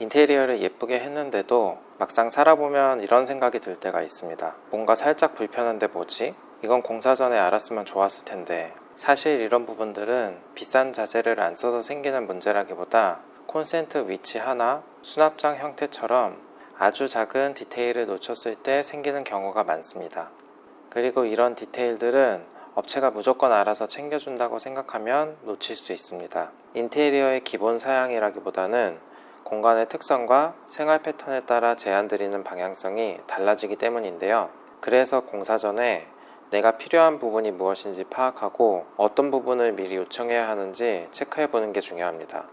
인테리어를 예쁘게 했는데도 막상 살아보면 이런 생각이 들 때가 있습니다. 뭔가 살짝 불편한데 뭐지? 이건 공사 전에 알았으면 좋았을 텐데. 사실 이런 부분들은 비싼 자재를 안 써서 생기는 문제라기보다 콘센트 위치 하나, 수납장 형태처럼 아주 작은 디테일을 놓쳤을 때 생기는 경우가 많습니다. 그리고 이런 디테일들은 업체가 무조건 알아서 챙겨준다고 생각하면 놓칠 수 있습니다. 인테리어의 기본 사양이라기보다는 공간의 특성과 생활 패턴에 따라 제한드리는 방향성이 달라지기 때문인데요. 그래서 공사 전에 내가 필요한 부분이 무엇인지 파악하고 어떤 부분을 미리 요청해야 하는지 체크해 보는 게 중요합니다.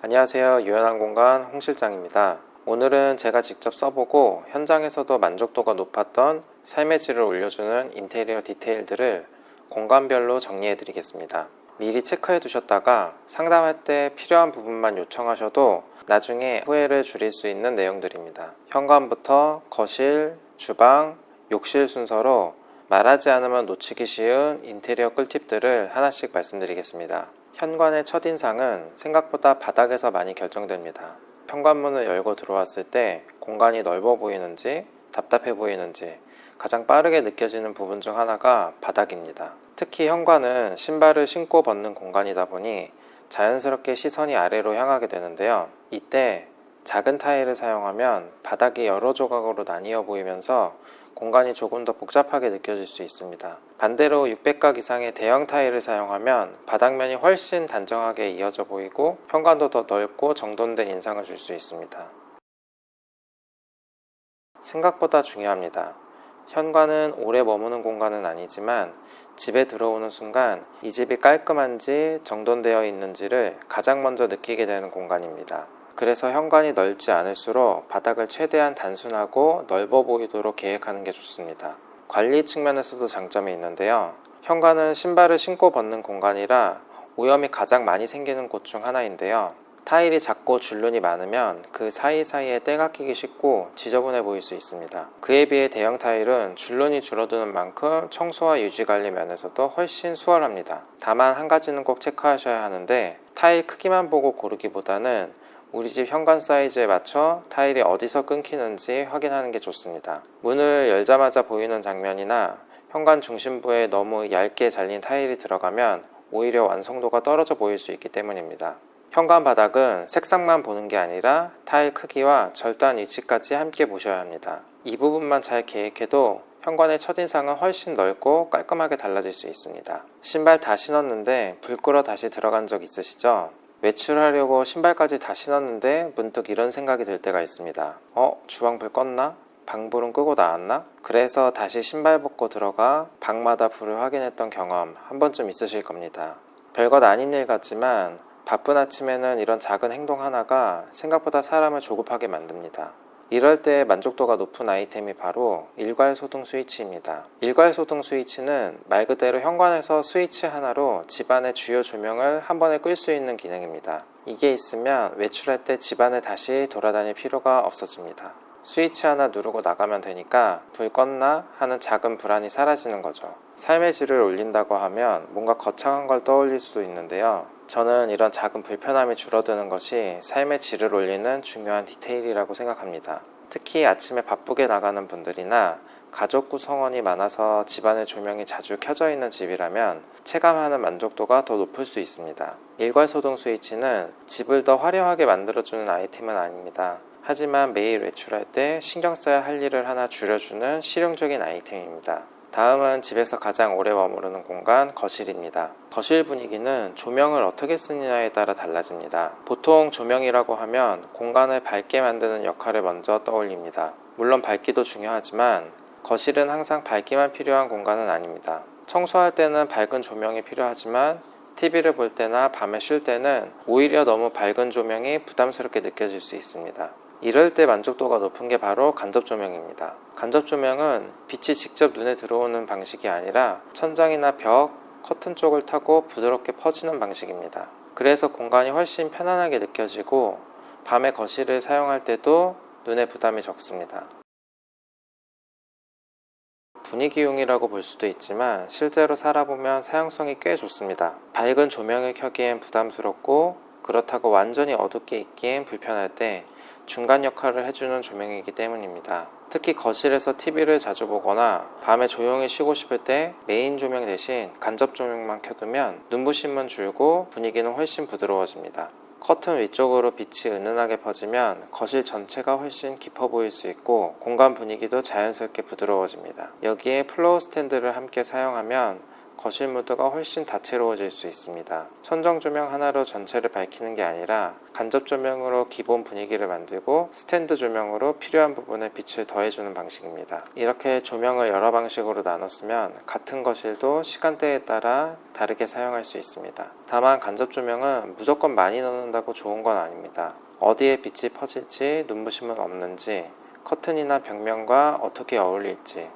안녕하세요. 유연한 공간 홍 실장입니다. 오늘은 제가 직접 써보고 현장에서도 만족도가 높았던 삶의 질을 올려주는 인테리어 디테일들을 공간별로 정리해 드리겠습니다. 미리 체크해 두셨다가 상담할 때 필요한 부분만 요청하셔도 나중에 후회를 줄일 수 있는 내용들입니다. 현관부터 거실, 주방, 욕실 순서로 말하지 않으면 놓치기 쉬운 인테리어 꿀팁들을 하나씩 말씀드리겠습니다. 현관의 첫인상은 생각보다 바닥에서 많이 결정됩니다. 현관문을 열고 들어왔을 때 공간이 넓어 보이는지 답답해 보이는지 가장 빠르게 느껴지는 부분 중 하나가 바닥입니다. 특히 현관은 신발을 신고 벗는 공간이다 보니 자연스럽게 시선이 아래로 향하게 되는데요. 이때 작은 타일을 사용하면 바닥이 여러 조각으로 나뉘어 보이면서 공간이 조금 더 복잡하게 느껴질 수 있습니다. 반대로 600각 이상의 대형 타일을 사용하면 바닥면이 훨씬 단정하게 이어져 보이고 현관도 더 넓고 정돈된 인상을 줄 수 있습니다. 생각보다 중요합니다. 현관은 오래 머무는 공간은 아니지만 집에 들어오는 순간 이 집이 깔끔한지 정돈되어 있는지를 가장 먼저 느끼게 되는 공간입니다. 그래서 현관이 넓지 않을수록 바닥을 최대한 단순하고 넓어 보이도록 계획하는 게 좋습니다. 관리 측면에서도 장점이 있는데요. 현관은 신발을 신고 벗는 공간이라 오염이 가장 많이 생기는 곳 중 하나인데요. 타일이 작고 줄눈이 많으면 그 사이사이에 때가 끼기 쉽고 지저분해 보일 수 있습니다. 그에 비해 대형 타일은 줄눈이 줄어드는 만큼 청소와 유지관리 면에서도 훨씬 수월합니다. 다만 한 가지는 꼭 체크하셔야 하는데 타일 크기만 보고 고르기보다는 우리 집 현관 사이즈에 맞춰 타일이 어디서 끊기는지 확인하는 게 좋습니다. 문을 열자마자 보이는 장면이나 현관 중심부에 너무 얇게 잘린 타일이 들어가면 오히려 완성도가 떨어져 보일 수 있기 때문입니다. 현관 바닥은 색상만 보는 게 아니라 타일 크기와 절단 위치까지 함께 보셔야 합니다. 이 부분만 잘 계획해도 현관의 첫인상은 훨씬 넓고 깔끔하게 달라질 수 있습니다. 신발 다 신었는데 불 끄러 다시 들어간 적 있으시죠? 외출하려고 신발까지 다 신었는데 문득 이런 생각이 들 때가 있습니다. 주방 불 껐나? 방불은 끄고 나왔나? 그래서 다시 신발 벗고 들어가 방마다 불을 확인했던 경험 한 번쯤 있으실 겁니다. 별것 아닌 일 같지만 바쁜 아침에는 이런 작은 행동 하나가 생각보다 사람을 조급하게 만듭니다. 이럴 때 만족도가 높은 아이템이 바로 일괄소등 스위치입니다. 일괄소등 스위치는 말 그대로 현관에서 스위치 하나로 집안의 주요 조명을 한 번에 끌 수 있는 기능입니다. 이게 있으면 외출할 때 집안을 다시 돌아다닐 필요가 없어집니다. 스위치 하나 누르고 나가면 되니까 불 껐나 하는 작은 불안이 사라지는 거죠. 삶의 질을 올린다고 하면 뭔가 거창한 걸 떠올릴 수도 있는데요. 저는 이런 작은 불편함이 줄어드는 것이 삶의 질을 올리는 중요한 디테일이라고 생각합니다. 특히 아침에 바쁘게 나가는 분들이나 가족 구성원이 많아서 집안의 조명이 자주 켜져 있는 집이라면 체감하는 만족도가 더 높을 수 있습니다. 일괄소등 스위치는 집을 더 화려하게 만들어주는 아이템은 아닙니다. 하지만 매일 외출할 때 신경 써야 할 일을 하나 줄여주는 실용적인 아이템입니다. 다음은 집에서 가장 오래 머무르는 공간, 거실입니다. 거실 분위기는 조명을 어떻게 쓰느냐에 따라 달라집니다. 보통 조명이라고 하면 공간을 밝게 만드는 역할을 먼저 떠올립니다. 물론 밝기도 중요하지만 거실은 항상 밝기만 필요한 공간은 아닙니다. 청소할 때는 밝은 조명이 필요하지만 TV를 볼 때나 밤에 쉴 때는 오히려 너무 밝은 조명이 부담스럽게 느껴질 수 있습니다. 이럴 때 만족도가 높은 게 바로 간접조명입니다. 간접조명은 빛이 직접 눈에 들어오는 방식이 아니라 천장이나 벽, 커튼 쪽을 타고 부드럽게 퍼지는 방식입니다. 그래서 공간이 훨씬 편안하게 느껴지고 밤에 거실을 사용할 때도 눈에 부담이 적습니다. 분위기용이라고 볼 수도 있지만 실제로 살아보면 사용성이 꽤 좋습니다. 밝은 조명을 켜기엔 부담스럽고 그렇다고 완전히 어둡게 있기엔 불편할 때 중간 역할을 해주는 조명이기 때문입니다. 특히 거실에서 TV를 자주 보거나 밤에 조용히 쉬고 싶을 때 메인 조명 대신 간접 조명만 켜두면 눈부심은 줄고 분위기는 훨씬 부드러워집니다. 커튼 위쪽으로 빛이 은은하게 퍼지면 거실 전체가 훨씬 깊어 보일 수 있고 공간 분위기도 자연스럽게 부드러워집니다. 여기에 플로어 스탠드를 함께 사용하면 거실 무드가 훨씬 다채로워질 수 있습니다. 천정 조명 하나로 전체를 밝히는 게 아니라 간접 조명으로 기본 분위기를 만들고 스탠드 조명으로 필요한 부분에 빛을 더해주는 방식입니다. 이렇게 조명을 여러 방식으로 나눴으면 같은 거실도 시간대에 따라 다르게 사용할 수 있습니다. 다만 간접 조명은 무조건 많이 넣는다고 좋은 건 아닙니다. 어디에 빛이 퍼질지, 눈부심은 없는지, 커튼이나 벽면과 어떻게 어울릴지,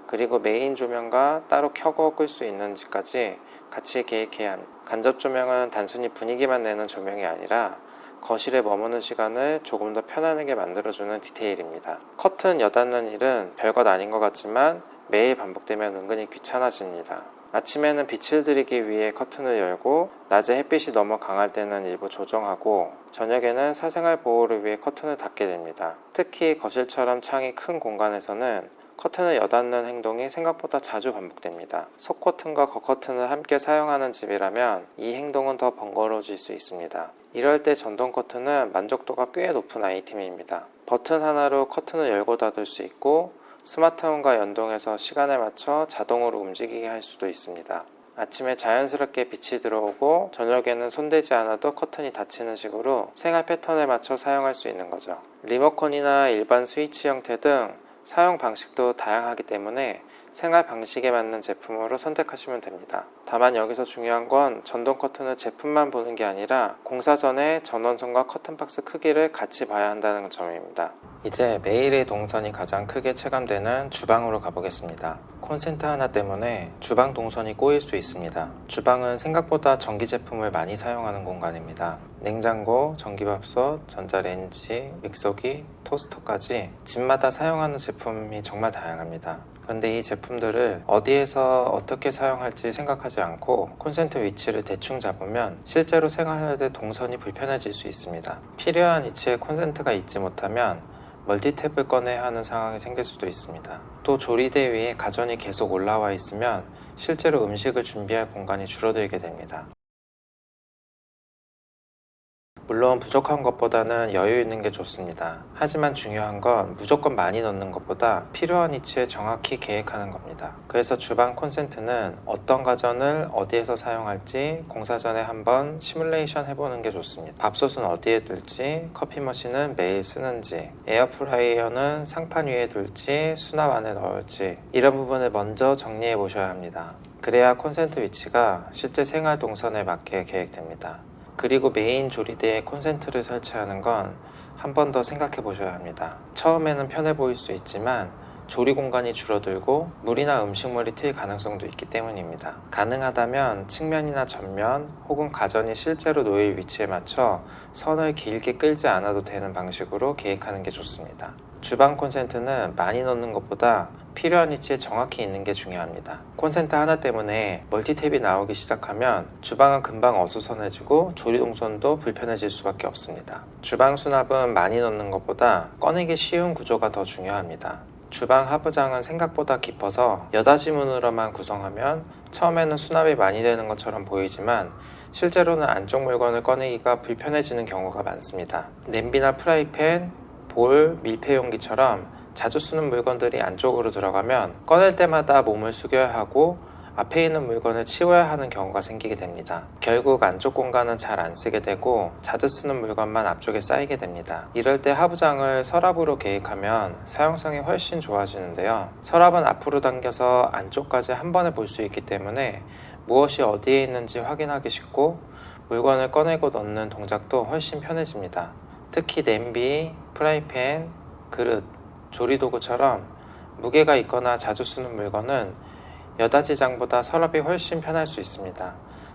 그리고 메인 조명과 따로 켜고 끌 수 있는지까지 같이 계획해야 합니다. 간접 조명은 단순히 분위기만 내는 조명이 아니라 거실에 머무는 시간을 조금 더 편안하게 만들어주는 디테일입니다. 커튼 여닫는 일은 별것 아닌 것 같지만 매일 반복되면 은근히 귀찮아집니다. 아침에는 빛을 들이기 위해 커튼을 열고 낮에 햇빛이 너무 강할 때는 일부 조정하고 저녁에는 사생활 보호를 위해 커튼을 닫게 됩니다. 특히 거실처럼 창이 큰 공간에서는 커튼을 여닫는 행동이 생각보다 자주 반복됩니다. 속커튼과 겉커튼을 함께 사용하는 집이라면 이 행동은 더 번거로워질 수 있습니다. 이럴 때 전동 커튼은 만족도가 꽤 높은 아이템입니다. 버튼 하나로 커튼을 열고 닫을 수 있고 스마트폰과 연동해서 시간에 맞춰 자동으로 움직이게 할 수도 있습니다. 아침에 자연스럽게 빛이 들어오고 저녁에는 손대지 않아도 커튼이 닫히는 식으로 생활 패턴에 맞춰 사용할 수 있는 거죠. 리모컨이나 일반 스위치 형태 등 사용 방식도 다양하기 때문에 생활 방식에 맞는 제품으로 선택하시면 됩니다. 다만 여기서 중요한 건 전동 커튼을 제품만 보는 게 아니라 공사 전에 전원선과 커튼박스 크기를 같이 봐야 한다는 점입니다. 이제 매일의 동선이 가장 크게 체감되는 주방으로 가보겠습니다. 콘센트 하나 때문에 주방 동선이 꼬일 수 있습니다. 주방은 생각보다 전기 제품을 많이 사용하는 공간입니다. 냉장고, 전기밥솥, 전자레인지, 믹서기, 토스터까지 집마다 사용하는 제품이 정말 다양합니다. 그런데 이 제품들을 어디에서 어떻게 사용할지 생각하지 않고 콘센트 위치를 대충 잡으면 실제로 생활할 때 동선이 불편해질 수 있습니다. 필요한 위치에 콘센트가 있지 못하면 멀티탭을 꺼내야 하는 상황이 생길 수도 있습니다. 또 조리대 위에 가전이 계속 올라와 있으면 실제로 음식을 준비할 공간이 줄어들게 됩니다. 물론 부족한 것보다는 여유 있는 게 좋습니다. 하지만 중요한 건 무조건 많이 넣는 것보다 필요한 위치에 정확히 계획하는 겁니다. 그래서 주방 콘센트는 어떤 가전을 어디에서 사용할지 공사 전에 한번 시뮬레이션 해보는 게 좋습니다. 밥솥은 어디에 둘지, 커피 머신은 매일 쓰는지, 에어프라이어는 상판 위에 둘지, 수납 안에 넣을지 이런 부분을 먼저 정리해 보셔야 합니다. 그래야 콘센트 위치가 실제 생활 동선에 맞게 계획됩니다. 그리고 메인 조리대에 콘센트를 설치하는 건 한 번 더 생각해 보셔야 합니다. 처음에는 편해 보일 수 있지만 조리 공간이 줄어들고 물이나 음식물이 튈 가능성도 있기 때문입니다. 가능하다면 측면이나 전면 혹은 가전이 실제로 놓일 위치에 맞춰 선을 길게 끌지 않아도 되는 방식으로 계획하는 게 좋습니다. 주방 콘센트는 많이 넣는 것보다 필요한 위치에 정확히 있는 게 중요합니다. 콘센트 하나 때문에 멀티탭이 나오기 시작하면 주방은 금방 어수선해지고 조리 동선도 불편해질 수밖에 없습니다. 주방 수납은 많이 넣는 것보다 꺼내기 쉬운 구조가 더 중요합니다. 주방 하부장은 생각보다 깊어서 여닫이문으로만 구성하면 처음에는 수납이 많이 되는 것처럼 보이지만 실제로는 안쪽 물건을 꺼내기가 불편해지는 경우가 많습니다. 냄비나 프라이팬, 볼, 밀폐용기처럼 자주 쓰는 물건들이 안쪽으로 들어가면 꺼낼 때마다 몸을 숙여야 하고 앞에 있는 물건을 치워야 하는 경우가 생기게 됩니다. 결국 안쪽 공간은 잘 안 쓰게 되고 자주 쓰는 물건만 앞쪽에 쌓이게 됩니다. 이럴 때 하부장을 서랍으로 계획하면 사용성이 훨씬 좋아지는데요. 서랍은 앞으로 당겨서 안쪽까지 한 번에 볼 수 있기 때문에 무엇이 어디에 있는지 확인하기 쉽고 물건을 꺼내고 넣는 동작도 훨씬 편해집니다. 특히 냄비, 프라이팬, 그릇, 조리도구처럼 무게가 있거나 자주 쓰는 물건은 여닫이장보다 서랍이 훨씬 편할 수 있습니다.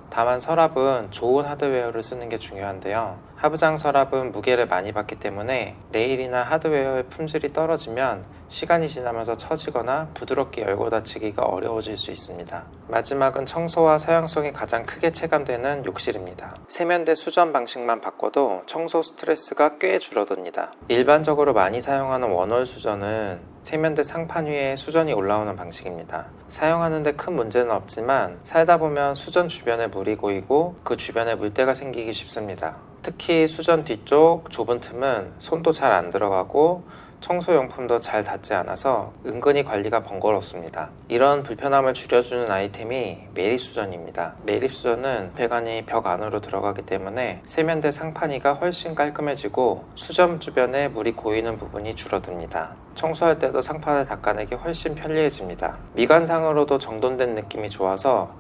다만 서랍은 좋은 하드웨어를 쓰는 게 중요한데요. 하부장 서랍은 무게를 많이 받기 때문에 레일이나 하드웨어의 품질이 떨어지면 시간이 지나면서 처지거나 부드럽게 열고 닫히기가 어려워질 수 있습니다. 마지막은 청소와 사용성이 가장 크게 체감되는 욕실입니다. 세면대 수전 방식만 바꿔도 청소 스트레스가 꽤 줄어듭니다. 일반적으로 많이 사용하는 원월 수전은 세면대 상판 위에 수전이 올라오는 방식입니다. 사용하는데 큰 문제는 없지만 살다 보면 수전 주변에 물이 고이고 그 주변에 물때가 생기기 쉽습니다. 특히 수전 뒤쪽 좁은 틈은 손도 잘 안 들어가고 청소용품도 잘 닿지 않아서 은근히 관리가 번거롭습니다. 이런 불편함을 줄여주는 아이템이 매립수전입니다. 매립수전은 배관이 벽 안으로 들어가기 때문에 세면대 상판위가 훨씬 깔끔해지고 수전 주변에 물이 고이는 부분이 줄어듭니다. 청소할 때도 상판을 닦아내기 훨씬 편리해집니다. 미관상으로도 정돈된 느낌이 좋아서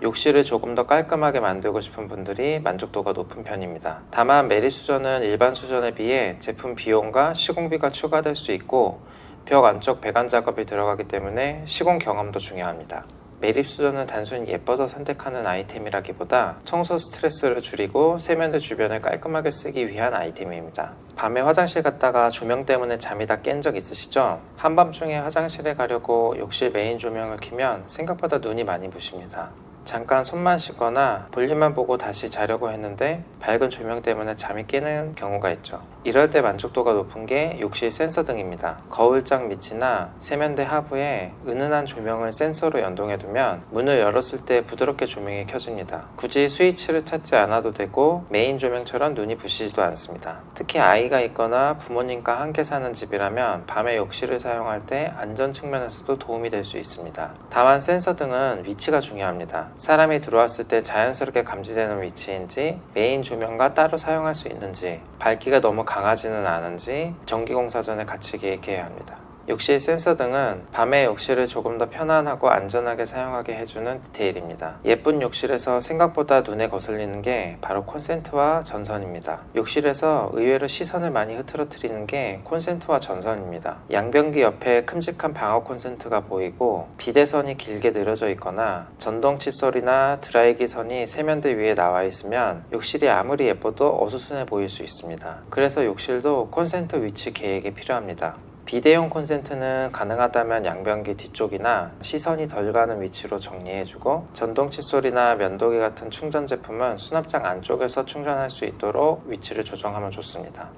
욕실을 조금 더 깔끔하게 만들고 싶은 분들이 만족도가 높은 편입니다. 다만 매립수전은 일반 수전에 비해 제품 비용과 시공비가 추가될 수 있고 벽 안쪽 배관 작업이 들어가기 때문에 시공 경험도 중요합니다. 매립수전은 단순히 예뻐서 선택하는 아이템이라기보다 청소 스트레스를 줄이고 세면대 주변을 깔끔하게 쓰기 위한 아이템입니다. 밤에 화장실 갔다가 조명 때문에 잠이 다 깬 적 있으시죠? 한밤중에 화장실에 가려고 욕실 메인 조명을 켜면 생각보다 눈이 많이 부십니다. 잠깐 손만 씻거나 볼일만 보고 다시 자려고 했는데 밝은 조명 때문에 잠이 깨는 경우가 있죠. 이럴 때 만족도가 높은 게 욕실 센서 등입니다. 거울장 밑이나 세면대 하부에 은은한 조명을 센서로 연동해두면 문을 열었을 때 부드럽게 조명이 켜집니다. 굳이 스위치를 찾지 않아도 되고 메인 조명처럼 눈이 부시지도 않습니다. 특히 아이가 있거나 부모님과 함께 사는 집이라면 밤에 욕실을 사용할 때 안전 측면에서도 도움이 될 수 있습니다. 다만 센서 등은 위치가 중요합니다. 사람이 들어왔을 때 자연스럽게 감지되는 위치인지 메인 조명과 따로 사용할 수 있는지 밝기가 너무 강하지는 않은지 정기공사 전에 같이 계획해야 합니다. 욕실 센서 등은 밤에 욕실을 조금 더 편안하고 안전하게 사용하게 해주는 디테일입니다. 예쁜 욕실에서 생각보다 눈에 거슬리는 게 바로 콘센트와 전선입니다. 욕실에서 의외로 시선을 많이 흐트러뜨리는 게 콘센트와 전선입니다. 양변기 옆에 큼직한 방어 콘센트가 보이고 비대선이 길게 늘어져 있거나 전동 칫솔이나 드라이기 선이 세면대 위에 나와 있으면 욕실이 아무리 예뻐도 어수선해 보일 수 있습니다. 그래서 욕실도 콘센트 위치 계획이 필요합니다. 비대용 콘센트는 가능하다면 양변기 뒤쪽이나 시선이 덜 가는 위치로 정리해주고 전동 칫솔이나 면도기 같은 충전 제품은 수납장 안쪽에서 충전할 수 있도록 위치를 조정하면 좋습니다.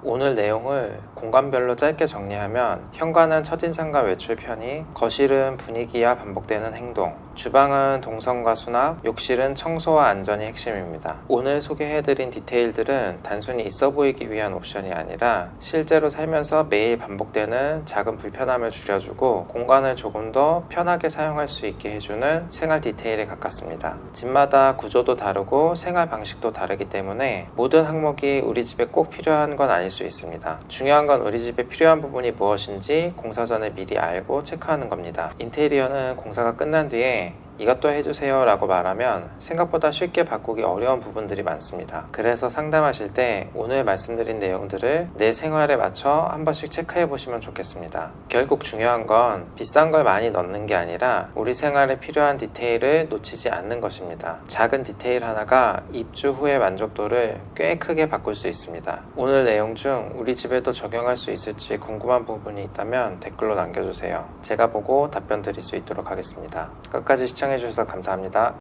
오늘 내용을 공간별로 짧게 정리하면 현관은 첫인상과 외출 편의, 거실은 분위기와 반복되는 행동, 주방은 동선과 수납, 욕실은 청소와 안전이 핵심입니다. 오늘 소개해드린 디테일들은 단순히 있어 보이기 위한 옵션이 아니라 실제로 살면서 매일 반복되는 작은 불편함을 줄여주고 공간을 조금 더 편하게 사용할 수 있게 해주는 생활 디테일에 가깝습니다. 집마다 구조도 다르고 생활 방식도 다르기 때문에 모든 항목이 우리 집에 꼭 필요한 건 아닐 수 있습니다. 중요한 건 우리 집에 필요한 부분이 무엇인지 공사 전에 미리 알고 체크하는 겁니다. 인테리어는 공사가 끝난 뒤에 이것도 해주세요 라고 말하면 생각보다 쉽게 바꾸기 어려운 부분들이 많습니다. 그래서 상담하실 때 오늘 말씀드린 내용들을 내 생활에 맞춰 한 번씩 체크해 보시면 좋겠습니다. 결국 중요한 건 비싼 걸 많이 넣는 게 아니라 우리 생활에 필요한 디테일을 놓치지 않는 것입니다. 작은 디테일 하나가 입주 후의 만족도를 꽤 크게 바꿀 수 있습니다. 오늘 내용 중 우리 집에도 적용할 수 있을지 궁금한 부분이 있다면 댓글로 남겨주세요. 제가 보고 답변 드릴 수 있도록 하겠습니다. 끝까지 시청해주셔서 감사합니다.